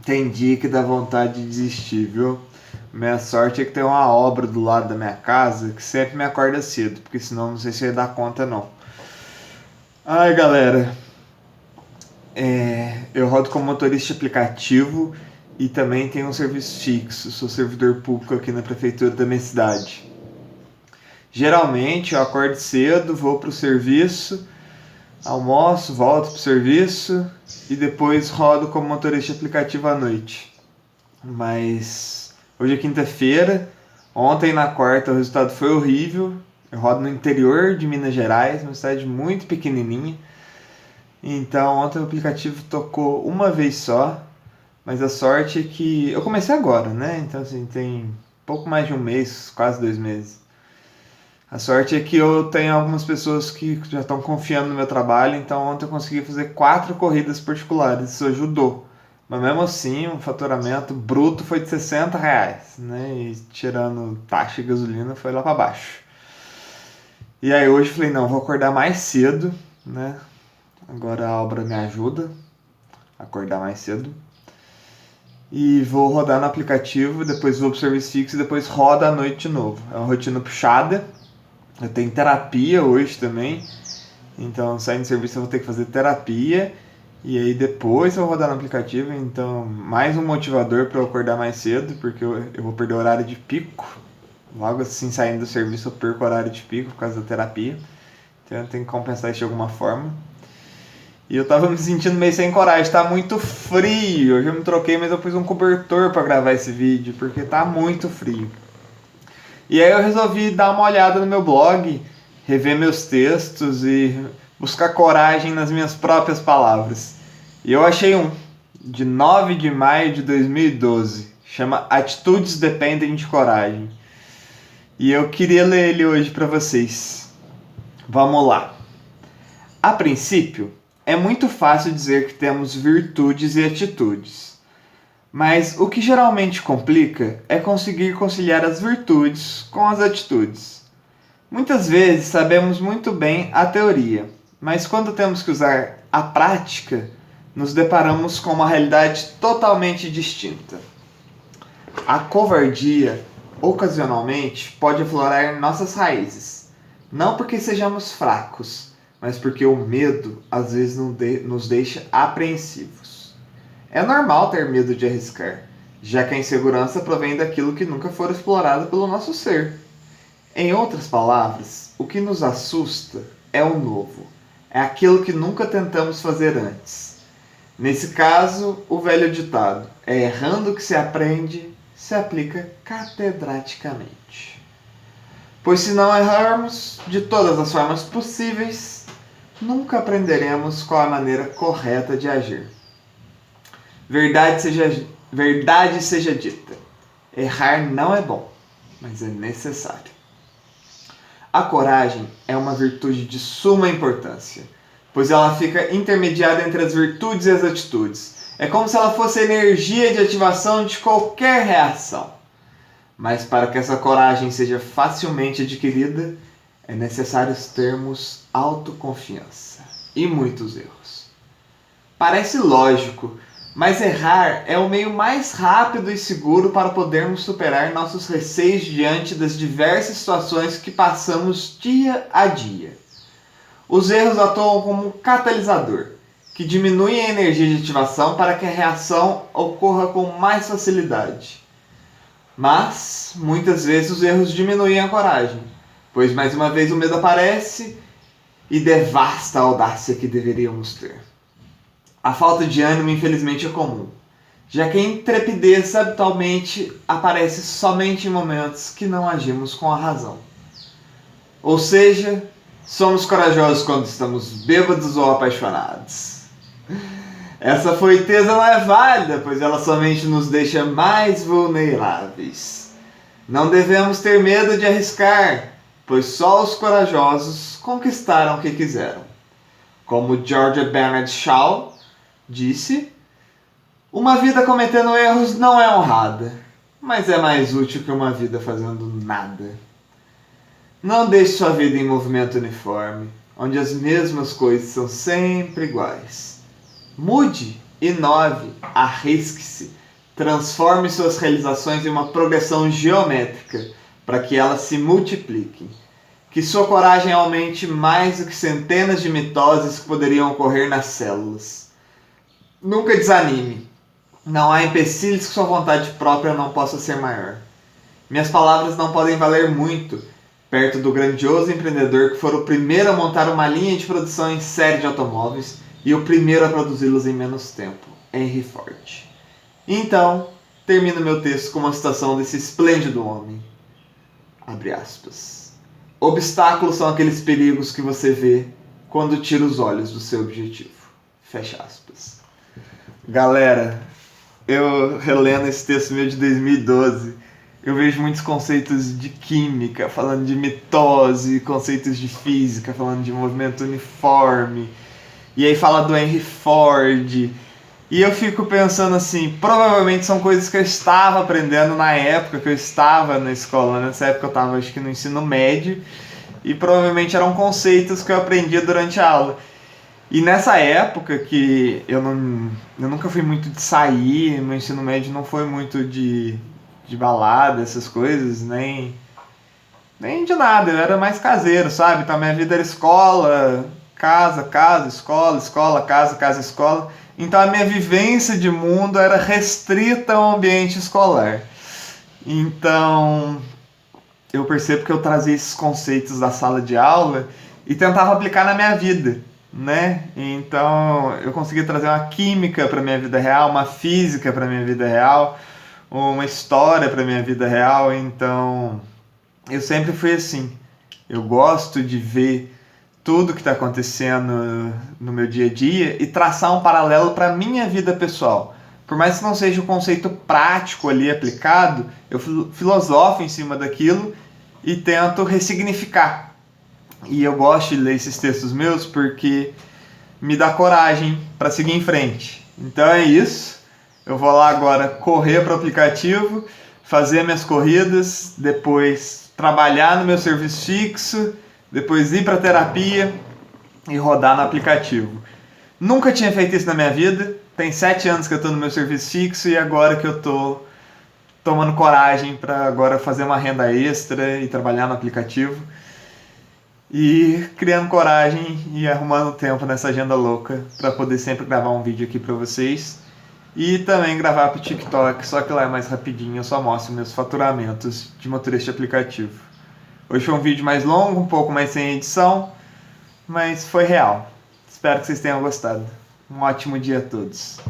Tem dia que dá vontade de desistir, viu? Minha sorte é que tem uma obra do lado da minha casa que sempre me acorda cedo, porque senão não sei se eu ia dar conta não. Ai, galera, eu rodo como motorista de aplicativo e também tenho um serviço fixo. Sou servidor público aqui na prefeitura da minha cidade. Geralmente eu acordo cedo, vou pro serviço, almoço, volto pro serviço e depois rodo como motorista de aplicativo à noite. Mas hoje é quinta-feira, ontem na quarta o resultado foi horrível. Eu rodo no interior de Minas Gerais, uma cidade muito pequenininha. Então ontem o aplicativo tocou uma vez só, mas a sorte é que eu comecei agora, né? Então assim, tem pouco mais de um mês, quase 2 meses. A sorte é que eu tenho algumas pessoas que já estão confiando no meu trabalho, então ontem eu consegui fazer 4 corridas particulares, isso ajudou. Mas mesmo assim, o faturamento bruto foi de R$ 60, né? E tirando taxa e gasolina foi lá para baixo. E aí hoje eu falei, não, vou acordar mais cedo, né? Agora a obra me ajuda a acordar mais cedo. E vou rodar no aplicativo, depois vou pro serviço fixo e depois roda à noite de novo. É uma rotina puxada. Eu tenho terapia hoje também. Então, saindo do serviço eu vou ter que fazer terapia. E aí depois eu vou rodar no aplicativo. Então, mais um motivador para eu acordar mais cedo, porque eu vou perder o horário de pico. Logo assim, saindo do serviço eu perco o horário de pico por causa da terapia. Então eu tenho que compensar isso de alguma forma. E eu tava me sentindo meio sem coragem, tá muito frio. Eu já me troquei, mas eu pus um cobertor para gravar esse vídeo, porque tá muito frio. E aí eu resolvi dar uma olhada no meu blog, rever meus textos e buscar coragem nas minhas próprias palavras. E eu achei um, de 9 de maio de 2012, chama Atitudes Dependem de Coragem. E eu queria ler ele hoje para vocês. Vamos lá. A princípio, é muito fácil dizer que temos virtudes e atitudes. Mas o que geralmente complica é conseguir conciliar as virtudes com as atitudes. Muitas vezes sabemos muito bem a teoria, mas quando temos que usar a prática, nos deparamos com uma realidade totalmente distinta. A covardia, ocasionalmente, pode aflorar em nossas raízes, não porque sejamos fracos, mas porque o medo às vezes nos deixa apreensivos. É normal ter medo de arriscar, já que a insegurança provém daquilo que nunca foi explorado pelo nosso ser. Em outras palavras, o que nos assusta é o novo, é aquilo que nunca tentamos fazer antes. Nesse caso, o velho ditado, é errando que se aprende, se aplica catedraticamente. Pois se não errarmos de todas as formas possíveis, nunca aprenderemos qual a maneira correta de agir. Verdade seja dita, errar não é bom, mas é necessário. A coragem é uma virtude de suma importância, pois ela fica intermediada entre as virtudes e as atitudes. É como se ela fosse a energia de ativação de qualquer reação. Mas para que essa coragem seja facilmente adquirida, é necessário termos autoconfiança e muitos erros. Parece lógico, mas errar é o meio mais rápido e seguro para podermos superar nossos receios diante das diversas situações que passamos dia a dia. Os erros atuam como um catalisador, que diminui a energia de ativação para que a reação ocorra com mais facilidade. Mas, muitas vezes, os erros diminuem a coragem, pois mais uma vez o medo aparece e devasta a audácia que deveríamos ter. A falta de ânimo, infelizmente, é comum, já que a intrepidez habitualmente aparece somente em momentos que não agimos com a razão. Ou seja, somos corajosos quando estamos bêbados ou apaixonados. Essa foiteza não é válida, pois ela somente nos deixa mais vulneráveis. Não devemos ter medo de arriscar, pois só os corajosos conquistaram o que quiseram. Como George Bernard Shaw disse, uma vida cometendo erros não é honrada, mas é mais útil que uma vida fazendo nada. Não deixe sua vida em movimento uniforme, onde as mesmas coisas são sempre iguais. Mude E 9. Arrisque-se. Transforme suas realizações em uma progressão geométrica para que elas se multipliquem. Que sua coragem aumente mais do que centenas de mitoses que poderiam ocorrer nas células. Nunca desanime. Não há empecilhos que sua vontade própria não possa ser maior. Minhas palavras não podem valer muito perto do grandioso empreendedor que for o primeiro a montar uma linha de produção em série de automóveis e o primeiro a produzi-los em menos tempo, Henry Ford. Então, termino meu texto com uma citação desse esplêndido homem. Abre aspas. Obstáculos são aqueles perigos que você vê quando tira os olhos do seu objetivo. Fecha aspas. Galera, eu relendo esse texto meu de 2012, eu vejo muitos conceitos de química, falando de mitose, conceitos de física, falando de movimento uniforme, e aí fala do Henry Ford, e eu fico pensando assim, provavelmente são coisas que eu estava aprendendo na época que eu estava na escola, nessa época eu estava acho que no ensino médio, e provavelmente eram conceitos que eu aprendia durante a aula. E nessa época que eu nunca fui muito de sair, meu ensino médio não foi muito de balada, essas coisas, nem de nada, eu era mais caseiro, sabe? Então minha vida era escola, casa, escola, escola, casa, escola. Então a minha vivência de mundo era restrita ao ambiente escolar. Então eu percebo que eu trazia esses conceitos da sala de aula e tentava aplicar na minha vida, né? Então eu conseguia trazer uma química para minha vida real, uma física para minha vida real, uma história para minha vida real. Então eu sempre fui assim. Eu gosto de ver tudo que está acontecendo no meu dia a dia e traçar um paralelo para a minha vida pessoal. Por mais que não seja o conceito prático ali aplicado, eu filosofo em cima daquilo e tento ressignificar. E eu gosto de ler esses textos meus porque me dá coragem para seguir em frente. Então é isso. Eu vou lá agora correr para o aplicativo, fazer minhas corridas, depois trabalhar no meu serviço fixo, depois ir para terapia e rodar no aplicativo. Nunca tinha feito isso na minha vida. Tem 7 anos que eu estou no meu serviço fixo e agora que eu estou tomando coragem para agora fazer uma renda extra e trabalhar no aplicativo. E criando coragem e arrumando tempo nessa agenda louca para poder sempre gravar um vídeo aqui para vocês. E também gravar para o TikTok, só que lá é mais rapidinho, eu só mostro meus faturamentos de motorista de aplicativo. Hoje foi um vídeo mais longo, um pouco mais sem edição, mas foi real. Espero que vocês tenham gostado. Um ótimo dia a todos.